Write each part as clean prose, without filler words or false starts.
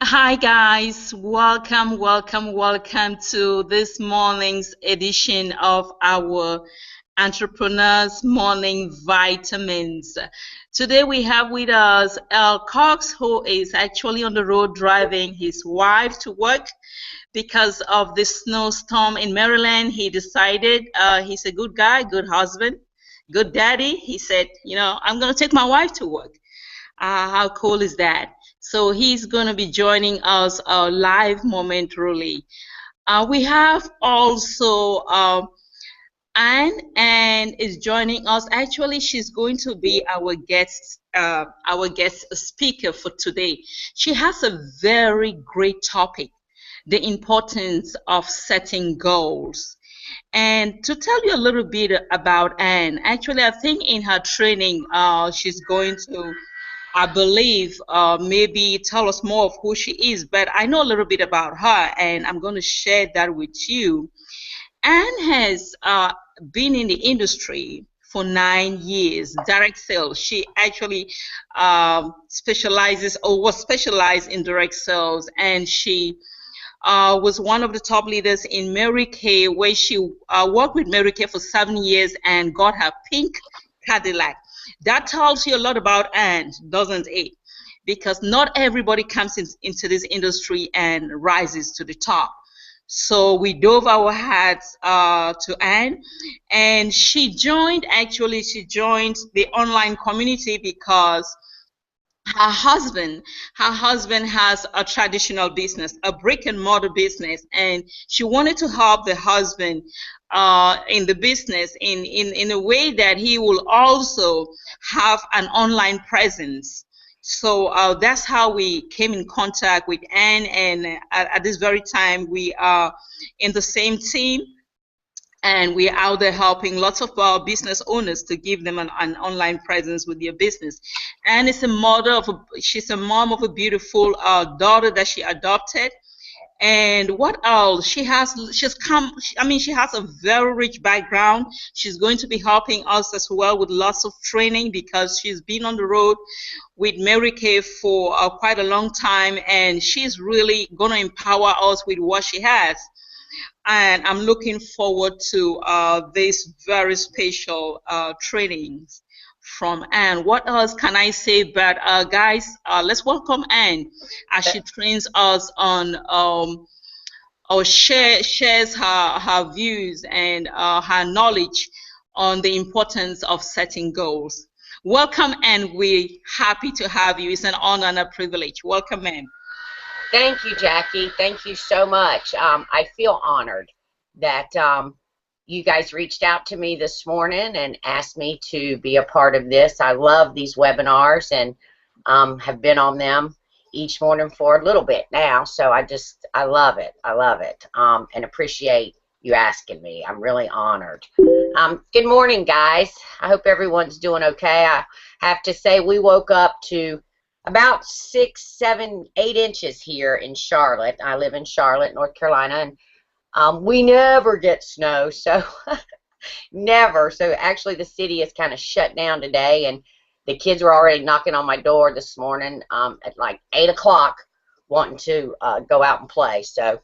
Hi guys, welcome to this morning's edition of our Entrepreneurs Morning Vitamins. Today we have with us Al Cox, who is actually on the road driving his wife to work because of this snowstorm in Maryland. He decided he's a good guy, good husband, good daddy. He said, I'm going to take my wife to work. How cool is that? So he's going to be joining us live momentarily. We have also Anne, and is joining us. Actually, she's going to be our guest speaker for today. She has a very great topic: the importance of setting goals. And to tell you a little bit about Anne, actually, I think in her training, she's going to, I believe, maybe tell us more of who she is, but I know a little bit about her, and I'm going to share that with you. Anne has been in the industry for 9 years, direct sales. She actually specializes or was specialized in direct sales, and she was one of the top leaders in Mary Kay, where she worked with Mary Kay for 7 years and got her pink Cadillac. That tells you a lot about Anne, doesn't it? Because not everybody comes into this industry and rises to the top. So we dove our hats to Anne, and she joined the online community because her husband her husband has a traditional business, a brick and mortar business, and she wanted to help the husband in the business in a way that he will also have an online presence. So that's how we came in contact with Anne, and at this very time we are in the same team, and we're out there helping lots of business owners to give them an online presence with their business. And she's a mom of a beautiful daughter that she adopted. And what else? She has a very rich background. She's going to be helping us as well with lots of training because she's been on the road with Mary Kay for quite a long time, and she's really going to empower us with what she has, and I'm looking forward to this very special trainings from Anne. What else can I say? But guys, let's welcome Anne as she trains us on or shares her views and her knowledge on the importance of setting goals. Welcome, Anne. We're happy to have you. It's an honor and a privilege. Welcome, Anne. Thank you, Jackie. Thank you so much. I feel honored that you guys reached out to me this morning and asked me to be a part of this. I love these webinars and have been on them each morning for a little bit now. So I love it. I love it and appreciate you asking me. I'm really honored. Good morning, guys. I hope everyone's doing okay. I have to say we woke up to about 6, 7, 8 inches here in Charlotte. I live in Charlotte, North Carolina, and we never get snow, so never. So actually the city is kind of shut down today, and the kids were already knocking on my door this morning at like 8 o'clock wanting to go out and play. So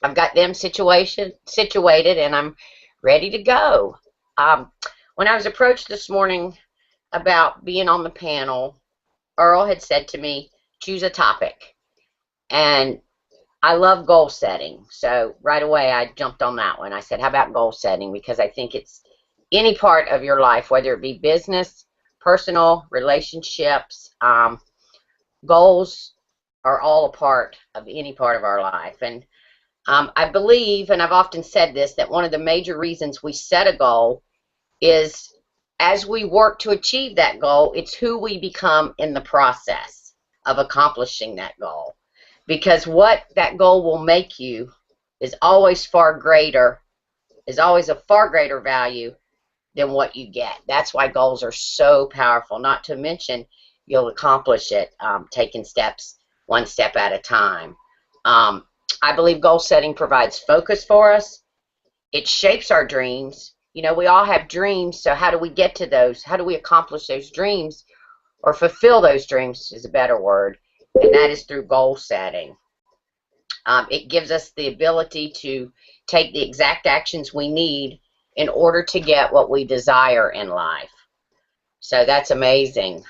I've got them situated, and I'm ready to go. When I was approached this morning about being on the panel, Earl had said to me, choose a topic. And I love goal setting. So right away I jumped on that one. I said, how about goal setting? Because I think it's any part of your life, whether it be business, personal, relationships, goals are all a part of any part of our life. And I believe, and I've often said this, that one of the major reasons we set a goal is as we work to achieve that goal, it's who we become in the process of accomplishing that goal. Because what that goal will make you is always a far greater value than what you get. That's why goals are so powerful. Not to mention, you'll accomplish it taking steps, one step at a time. I believe goal setting provides focus for us. It shapes our dreams. You know, we all have dreams, so how do we get to those? How do we accomplish those dreams or fulfill those dreams is a better word? and that is through goal setting. It gives us the ability to take the exact actions we need in order to get what we desire in life. So that's amazing.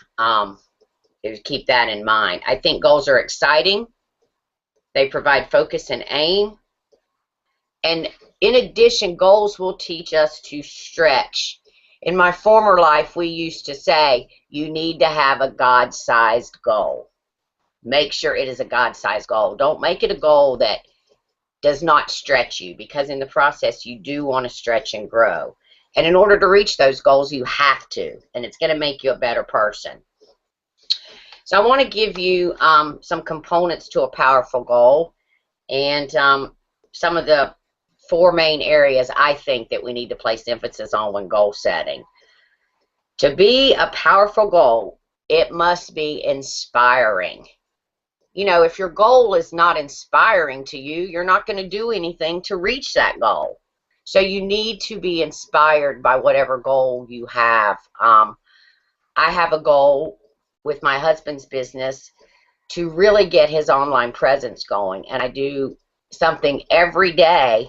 Keep that in mind. I think goals are exciting. They provide focus and aim. And in addition, goals will teach us to stretch. In my former life, we used to say, you need to have a God-sized goal. Make sure it is a God-sized goal. Don't make it a goal that does not stretch you, because in the process, you do want to stretch and grow. And in order to reach those goals, you have to, and it's going to make you a better person. So I want to give you some components to a powerful goal, and some of the 4 main areas I think that we need to place emphasis on when goal setting. To be a powerful goal, it must be inspiring. You know, if your goal is not inspiring to you, you're not going to do anything to reach that goal. So you need to be inspired by whatever goal you have. I have a goal with my husband's business to really get his online presence going, and I do something every day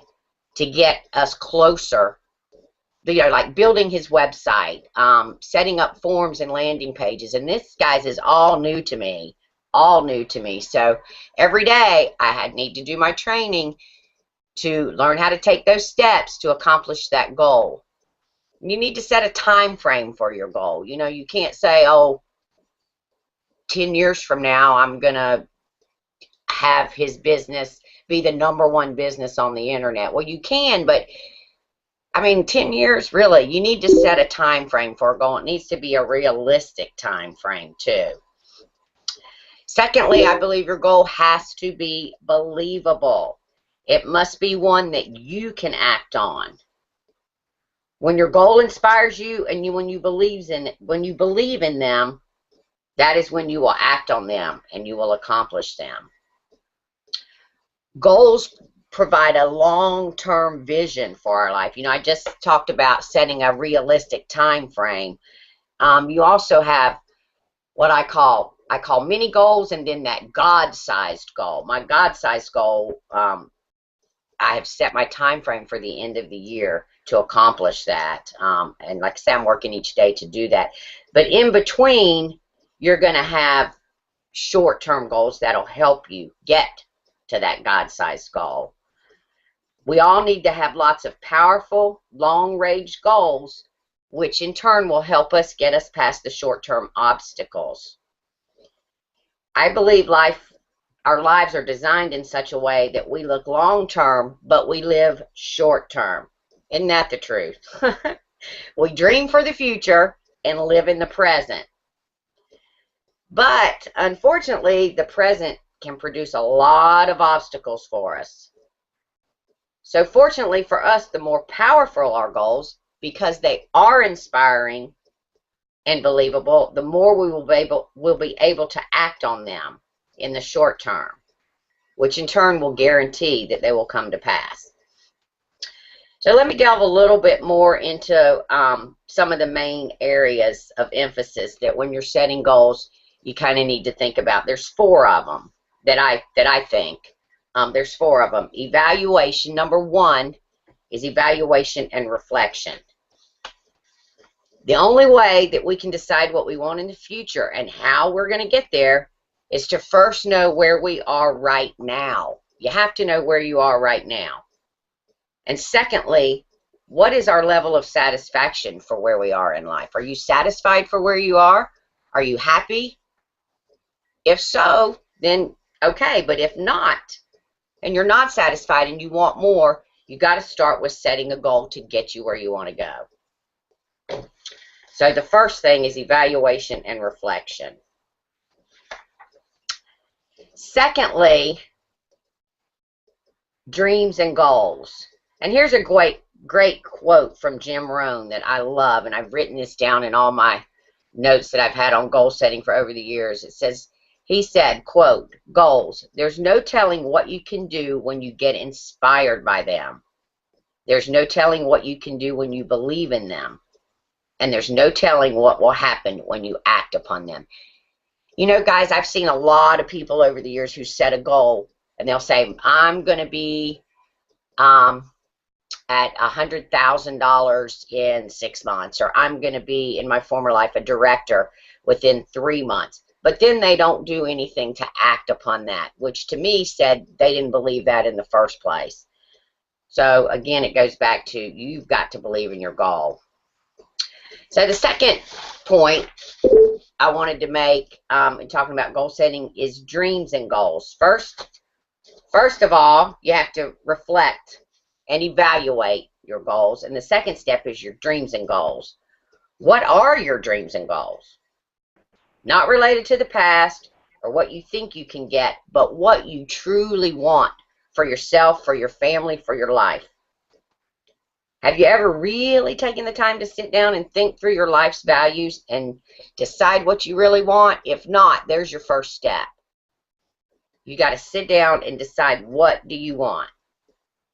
to get us closer, you know, like building his website, setting up forms and landing pages. And this, guys, is all new to me, So every day I need to do my training to learn how to take those steps to accomplish that goal. You need to set a time frame for your goal. You know, you can't say, oh, 10 years from now, I'm going to have his business be the #1 business on the internet. Well, you can, but I mean, 10 years, really, you need to set a time frame for a goal. It needs to be a realistic time frame, too. Secondly, I believe your goal has to be believable. It must be one that you can act on. When your goal inspires you and when you believe in them, that is when you will act on them and you will accomplish them. Goals provide a long-term vision for our life. You know, I just talked about setting a realistic time frame. You also have what I call mini goals, and then that God-sized goal. My God-sized goal, I have set my time frame for the end of the year to accomplish that. And like I said, I'm working each day to do that. But in between, you're going to have short-term goals that'll help you get to that God-sized goal. We all need to have lots of powerful, long-range goals, which in turn will help us get us past the short-term obstacles. I believe our lives are designed in such a way that we look long-term, but we live short-term. Isn't that the truth? We dream for the future and live in the present. But unfortunately, the present can produce a lot of obstacles for us. So fortunately for us, the more powerful our goals, because they are inspiring and believable, the more we'll be able to act on them in the short term, which in turn will guarantee that they will come to pass. So let me delve a little bit more into some of the main areas of emphasis that when you're setting goals, you kind of need to think about. There's 4 of them that I think. There's 4 of them. Evaluation. Number 1 is evaluation and reflection. The only way that we can decide what we want in the future and how we're going to get there is to first know where we are right now. You have to know where you are right now. And secondly, what is our level of satisfaction for where we are in life? Are you satisfied for where you are? Are you happy? If so, then okay. But if not, and you're not satisfied and you want more, you got to start with setting a goal to get you where you want to go. So the first thing is evaluation and reflection. Secondly, dreams and goals. And here's a great quote from Jim Rohn that I love, and I've written this down in all my notes that I've had on goal setting for over the years. It says, he said, quote, "Goals, there's no telling what you can do when you get inspired by them. There's no telling what you can do when you believe in them. And there's no telling what will happen when you act upon them." You know, guys, I've seen a lot of people over the years who set a goal, and they'll say, I'm going to be at $100,000 in 6 months, or I'm going to be, in my former life, a director within 3 months. But then they don't do anything to act upon that, which to me said they didn't believe that in the first place. So again, it goes back to you've got to believe in your goal. So the second point I wanted to make in talking about goal setting is dreams and goals. First of all, you have to reflect and evaluate your goals. And the second step is your dreams and goals. What are your dreams and goals? Not related to the past or what you think you can get, but what you truly want for yourself, for your family, for your life. Have you ever really taken the time to sit down and think through your life's values and decide what you really want? If not, there's your first step. You got to sit down and decide, what do you want?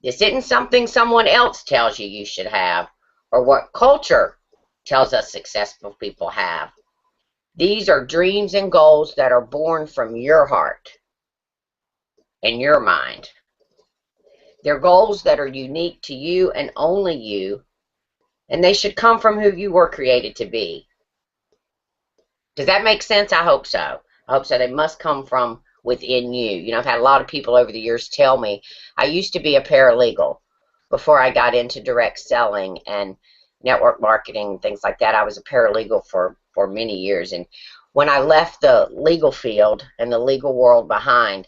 This isn't something someone else tells you you should have or what culture tells us successful people have. These are dreams and goals that are born from your heart and your mind. They're goals that are unique to you and only you, and they should come from who you were created to be. Does that make sense? I hope so. I hope so. They must come from within you. You know, I've had a lot of people over the years tell me, I used to be a paralegal before I got into direct selling and network marketing, things like that. I was a paralegal for many years, and when I left the legal field and the legal world behind,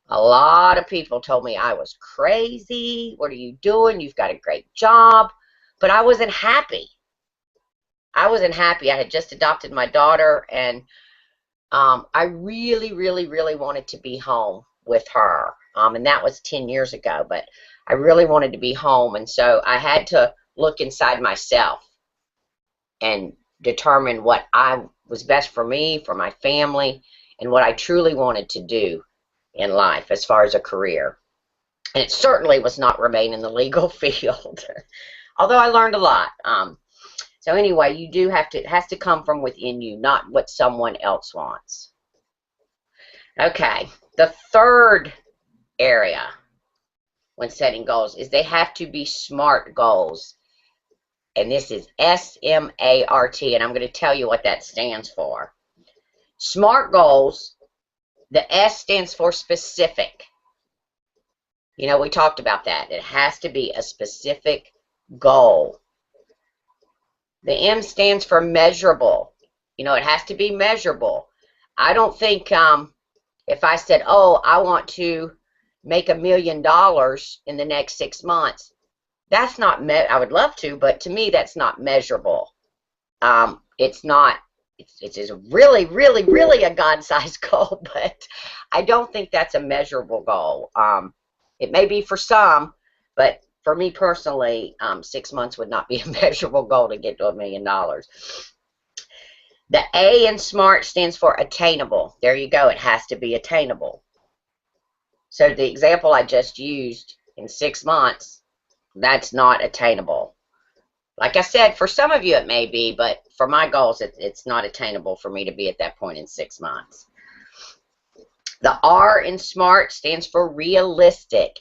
a lot of people told me I was crazy. What are you doing? You've got a great job. But I wasn't happy. I wasn't happy. I had just adopted my daughter, and I really, really, really wanted to be home with her. And that was 10 years ago, but I really wanted to be home. And so I had to look inside myself and determine what was best for me, for my family, and what I truly wanted to do in life as far as a career. And it certainly was not remain in the legal field, although I learned a lot. So anyway, you do have to, it has to come from within you, not what someone else wants. Okay, the third area when setting goals is they have to be SMART goals. And this is S-M-A-R-T, and I'm going to tell you what that stands for. SMART goals, the S stands for specific. You know, we talked about that. It has to be a specific goal. The M stands for measurable. You know, it has to be measurable. I don't think if I said, oh, I want to make $1 million in the next 6 months, that's not, I would love to, but to me, that's not measurable. It's not, it's really, really, really a God-sized goal, but I don't think that's a measurable goal. It may be for some, but for me personally, 6 months would not be a measurable goal to get to $1 million. The A in SMART stands for attainable. There you go. It has to be attainable. So the example I just used, in 6 months, that's not attainable. Like I said, for some of you it may be, but for my goals, it's not attainable for me to be at that point in 6 months. The R in SMART stands for realistic.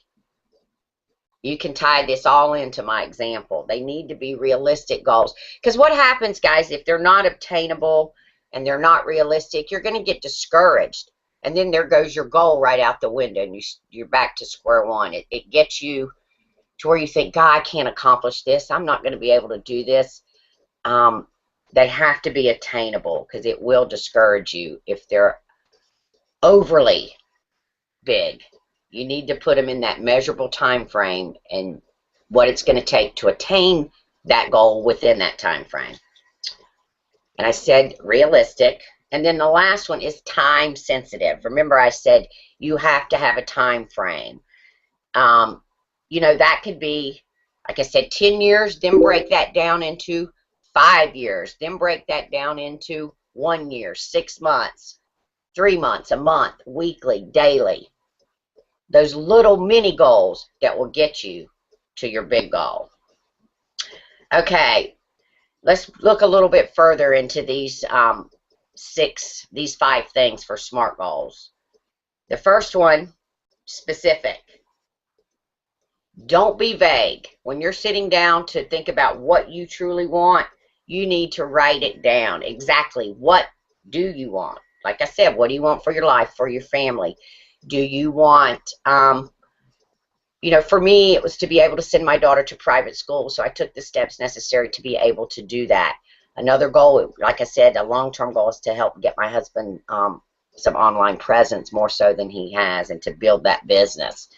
You can tie this all into my example. They need to be realistic goals. Because what happens, guys, if they're not obtainable and they're not realistic, you're going to get discouraged. And then there goes your goal right out the window, and you're back to square one. It gets you to where you think, God, I can't accomplish this. I'm not going to be able to do this. They have to be attainable because it will discourage you if they're overly big. You need to put them in that measurable time frame and what it's going to take to attain that goal within that time frame. And I said realistic. And then the last one is time sensitive. Remember, I said you have to have a time frame. You know, that could be, like I said, 10 years, then break that down into 5 years, then break that down into 1 year, 6 months, 3 months, a month, weekly, daily. Those little mini goals that will get you to your big goal. Okay, let's look a little bit further into these these 5 things for SMART goals. The first one, specific. Don't be vague. When you're sitting down to think about what you truly want, you need to write it down. Exactly what do you want? Like I said, what do you want for your life, for your family? Do you want, you know, for me, it was to be able to send my daughter to private school, so I took the steps necessary to be able to do that. Another goal, like I said, a long-term goal is to help get my husband some online presence, more so than he has, and to build that business.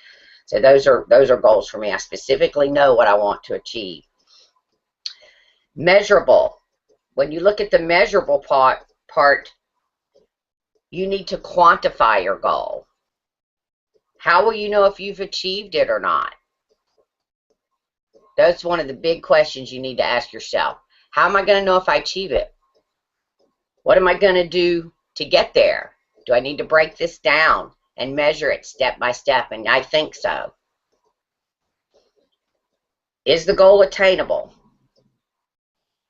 So those are goals for me. I specifically know what I want to achieve. Measurable. When you look at the measurable part, you need to quantify your goal. How will you know if you've achieved it or not? That's one of the big questions you need to ask yourself. How am I going to know if I achieve it? What am I going to do to get there? Do I need to break this down and measure it step by step? And I think so. Is the goal attainable?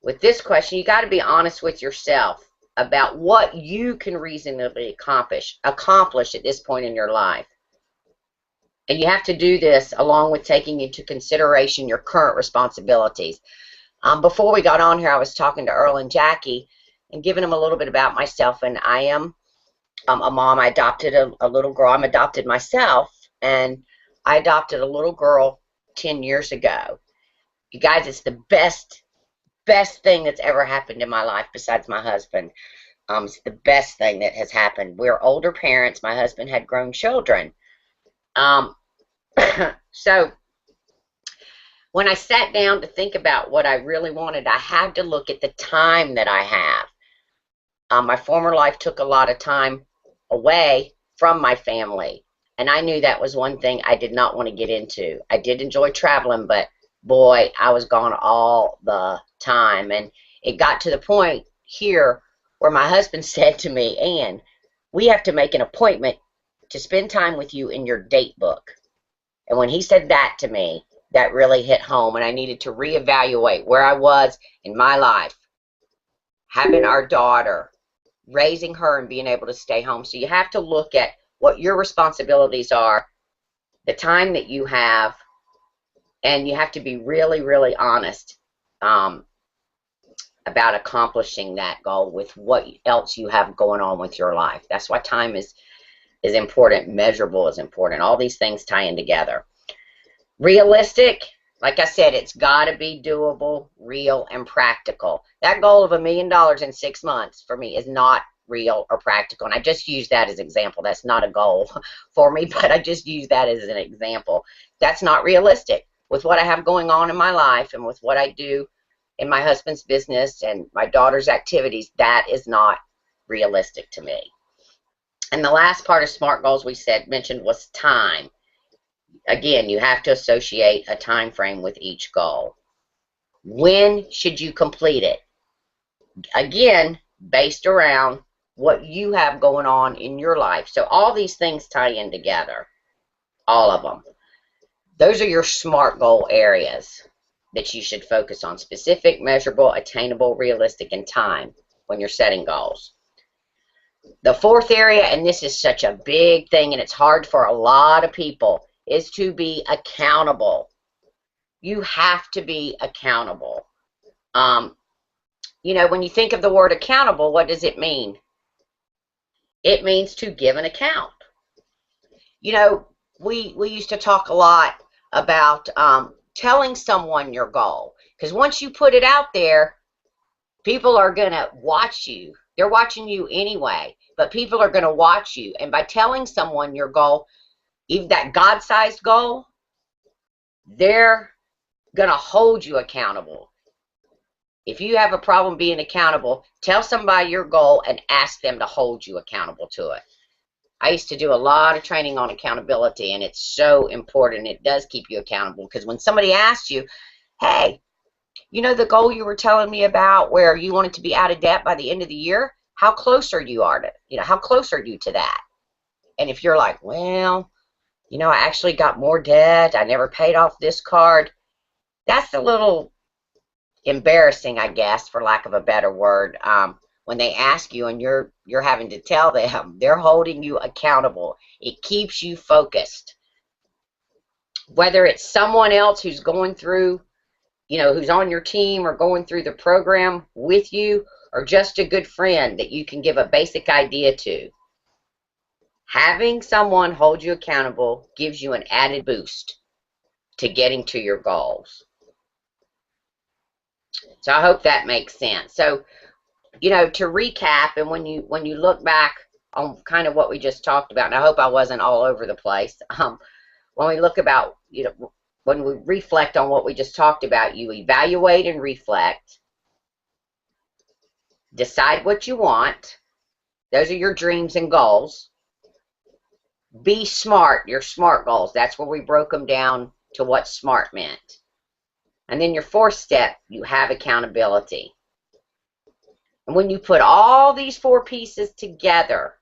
With this question, you got to be honest with yourself about what you can reasonably accomplish at this point in your life. And you have to do this along with taking into consideration your current responsibilities. Before we got on here, I was talking to Earl and Jackie and giving them a little bit about myself. And I am a mom. I adopted a little girl. I'm adopted myself, and I adopted a little girl 10 years ago. You guys, it's the best thing that's ever happened in my life besides my husband. It's the best thing that has happened. We're older parents. My husband had grown children. So when I sat down to think about what I really wanted, I had to look at the time that I have. My former life took a lot of time away from my family, and I knew that was one thing I did not want to get into. I did enjoy traveling, but boy, I was gone all the time. And it got to the point here where my husband said to me, Ann, we have to make an appointment to spend time with you in your date book. And when he said that to me, that really hit home, and I needed to reevaluate where I was in my life, having our daughter, raising her, and being able to stay home. So you have to look at what your responsibilities are, the time that you have, and you have to be really, really honest about accomplishing that goal with what else you have going on with your life. That's why time is important. Measurable is important. All these things tie in together. Realistic, like I said, it's got to be doable, real, and practical. That goal of $1 million in 6 months for me is not real or practical. And I just use that as an example. That's not a goal for me, but I just use that as an example. That's not realistic. With what I have going on in my life and with what I do in my husband's business and my daughter's activities, that is not realistic to me. And the last part of SMART goals we mentioned was time. Again, you have to associate a time frame with each goal. When should you complete it? Again, based around what you have going on in your life. So all these things tie in together, all of them. Those are your SMART goal areas that you should focus on: specific, measurable, attainable, realistic, and time when you're setting goals. The fourth area, and this is such a big thing, and it's hard for a lot of people, is to be accountable. You have to be accountable. You know, when you think of the word accountable, what does it mean? It means to give an account. You know, we used to talk a lot about telling someone your goal, because once you put it out there, people are going to watch you. They're watching you anyway, but people are going to watch you. And by telling someone your goal, even that God-sized goal, they're going to hold you accountable. If you have a problem being accountable, tell somebody your goal and ask them to hold you accountable to it. I used to do a lot of training on accountability, and it's so important. It does keep you accountable, because when somebody asks you, hey, you know the goal you were telling me about where you wanted to be out of debt by the end of the year? How close are you how close are you to that? And if you're like, well, you know, I actually got more debt, I never paid off this card, that's a little embarrassing, I guess, for lack of a better word. when they ask you and you're having to tell them, they're holding you accountable. It keeps you focused. Whether it's someone else who's going through, you know, who's on your team or going through the program with you, or just a good friend that you can give a basic idea to. Having someone hold you accountable gives you an added boost to getting to your goals. So I hope that makes sense. So, you know, to recap, and when you look back on kind of what we just talked about, and I hope I wasn't all over the place, when we look about, you know, when we reflect on what we just talked about, you evaluate and reflect, decide what you want. Those are your dreams and goals. Be smart, your SMART goals. That's where we broke them down to what SMART meant. And then your fourth step, you have accountability. And when you put all these four pieces together,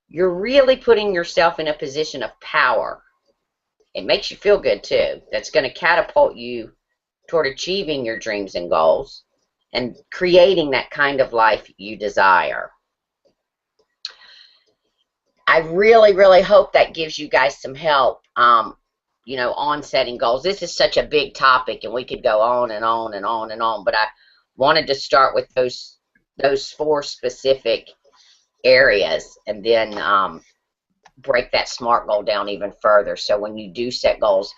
you're really putting yourself in a position of power. It makes you feel good too. That's going to catapult you toward achieving your dreams and goals and creating that kind of life you desire. I really, really hope that gives you guys some help, you know, on setting goals. This is such a big topic, and we could go on and on and on and on, but I wanted to start with those four specific areas, and then break that SMART goal down even further. So when you do set goals,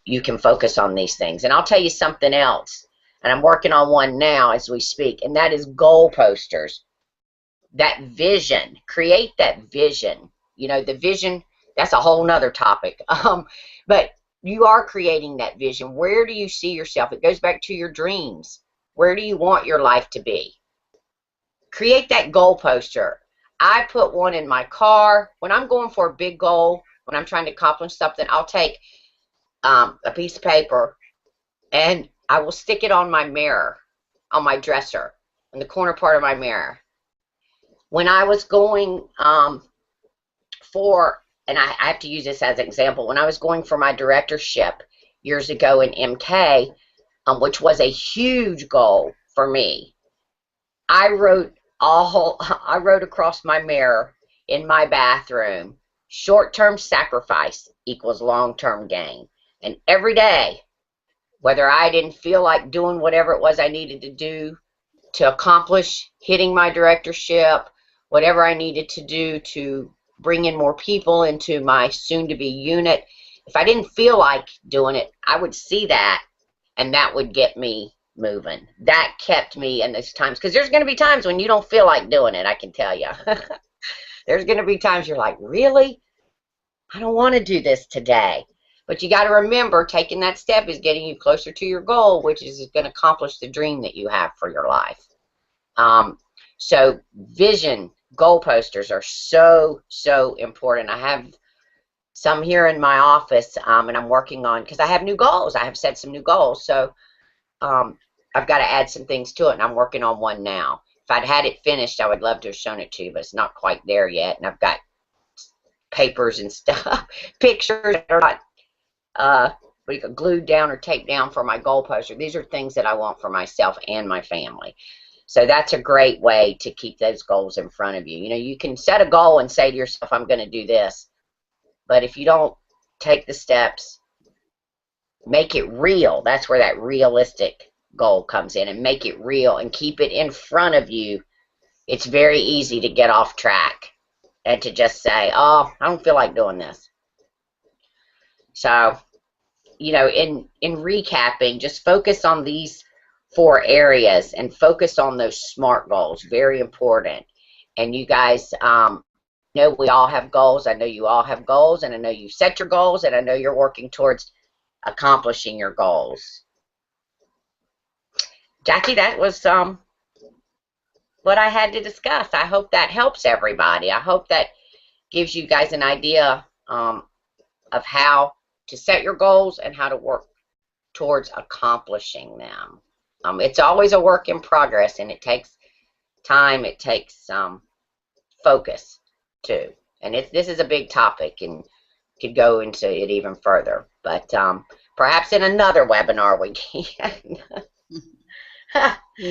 you can focus on these things. And I'll tell you something else, and I'm working on one now as we speak, and that is goal posters. That vision, create that vision. You know, the vision, that's a whole nother topic. But you are creating that vision. Where do you see yourself? It goes back to your dreams. Where do you want your life to be? Create that goal poster. I put one in my car. When I'm going for a big goal, when I'm trying to accomplish something, I'll take a piece of paper and I will stick it on my mirror, on my dresser, in the corner part of my mirror. When I was going for, and I have to use this as an example, when I was going for my directorship years ago in MK, which was a huge goal for me, I wrote across my mirror in my bathroom, short-term sacrifice equals long-term gain. And every day, whether I didn't feel like doing whatever it was I needed to do to accomplish hitting my directorship, whatever I needed to do to bring in more people into my soon-to-be unit, if I didn't feel like doing it, I would see that, and that would get me moving. That kept me in those times, because there's going to be times when you don't feel like doing it, I can tell you. There's going to be times you're like, really? I don't want to do this today. But you got to remember, taking that step is getting you closer to your goal, which is going to accomplish the dream that you have for your life. So vision, goal posters are so, so important. I have some here in my office, and I'm working on, because I have new goals. I have set some new goals. So I've got to add some things to it, and I'm working on one now. If I'd had it finished, I would love to have shown it to you, but it's not quite there yet. And I've got papers and stuff, pictures that are not glued down or taped down for my goal poster. These are things that I want for myself and my family. So that's a great way to keep those goals in front of you. You know, you can set a goal and say to yourself, I'm going to do this. But if you don't take the steps, make it real. That's where that realistic goal comes in, and make it real and keep it in front of you. It's very easy to get off track and to just say, oh, I don't feel like doing this. So, you know, in recapping, just focus on these 4 areas and focus on those SMART goals. Very important. And you guys know we all have goals. I know you all have goals, and I know you set your goals, and I know you're working towards accomplishing your goals. Jackie, that was what I had to discuss. I hope that helps everybody. I hope that gives you guys an idea of how to set your goals and how to work towards accomplishing them. It's always a work in progress, and it takes time. It takes focus too. And this is a big topic, and could go into it even further. But perhaps in another webinar we can.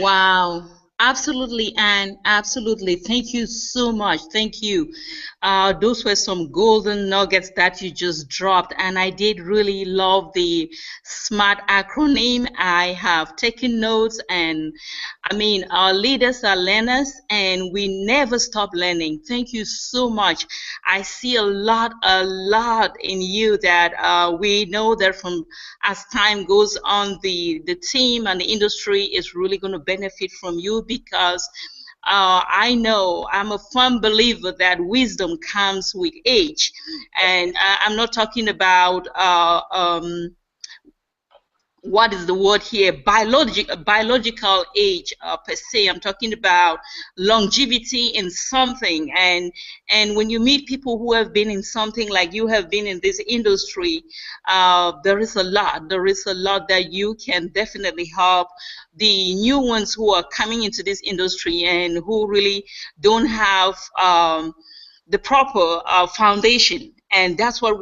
Wow. Absolutely, and absolutely. Thank you so much. Thank you. Those were some golden nuggets that you just dropped, and I did really love the SMART acronym. I have taken notes, and I mean, our leaders are learners, and we never stop learning. Thank you so much. I see a lot in you that we know that from as time goes on, the team and the industry is really going to benefit from you because I know I'm a firm believer that wisdom comes with age, and I'm not talking about what is the word here, biological age per se. I'm talking about longevity in something, and when you meet people who have been in something like you have been in this industry, there is a lot that you can definitely help the new ones who are coming into this industry and who really don't have the proper foundation. And that's what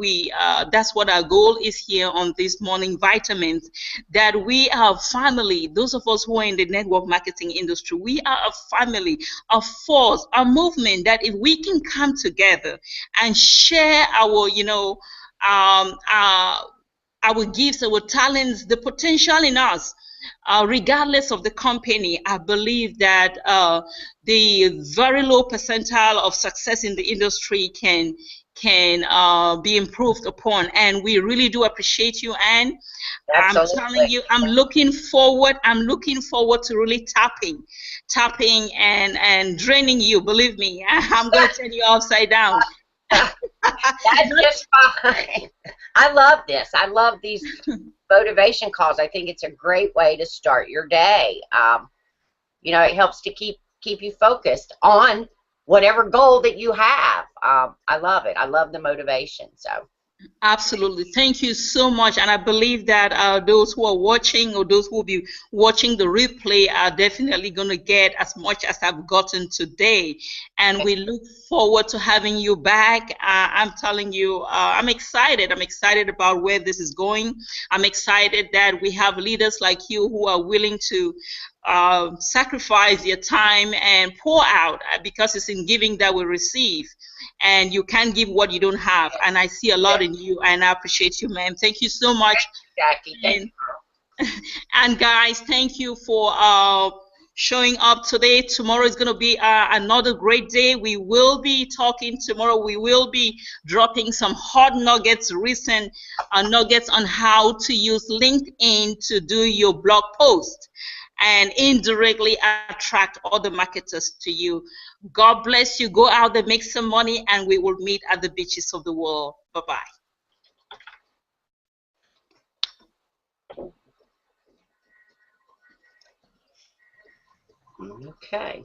our goal is here on this morning vitamins, that we are family. Those of us who are in the network marketing industry, we are a family, a force, a movement, that if we can come together and share our um, uh, our gifts, our talents, the potential in us, regardless of the company, I believe that the very low percentile of success in the industry can be improved upon. And we really do appreciate you, Anne. I'm telling Absolutely. you, I'm looking forward. I'm looking forward to really tapping and draining you. Believe me, I'm going to turn you upside down. That's just fine. I love this. I love these motivation calls. I think it's a great way to start your day. It helps to keep you focused on whatever goal that you have. I love it. I love the motivation. So Absolutely. Thank you so much. And I believe that those who are watching or those who will be watching the replay are definitely going to get as much as I've gotten today. And we look forward to having you back. I'm telling you, I'm excited. I'm excited about where this is going. I'm excited that we have leaders like you who are willing to sacrifice their time and pour out, because it's in giving that we receive, and you can't give what you don't have. And I see a lot in you, and I appreciate you, ma'am. Thank you so much. Jackie, thank And, you. and guys, thank you for showing up today. Tomorrow is going to be another great day. We will be talking tomorrow. We will be dropping some hot nuggets, recent nuggets on how to use LinkedIn to do your blog post and indirectly attract other marketers to you. God bless you. Go out there, make some money, and we will meet at the beaches of the world. Bye-bye. Okay.